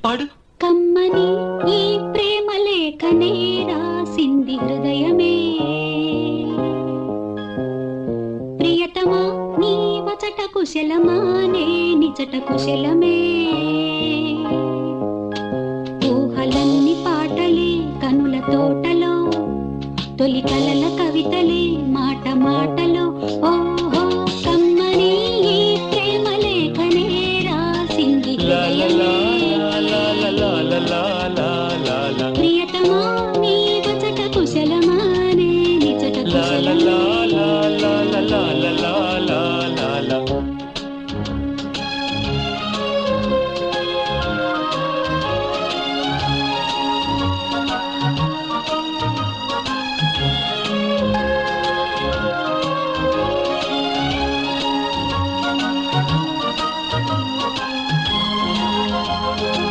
పాడు. కమ్మని ఈ ప్రేమ లేఖనే రాసింది హృదయమే, ప్రియతమా నీ వచట కుశలమా నే నిచట కుశలమే. ఊహలన్ని పాటలే కనుల తోటలో, తొలి కలల కవితలే మాట మాట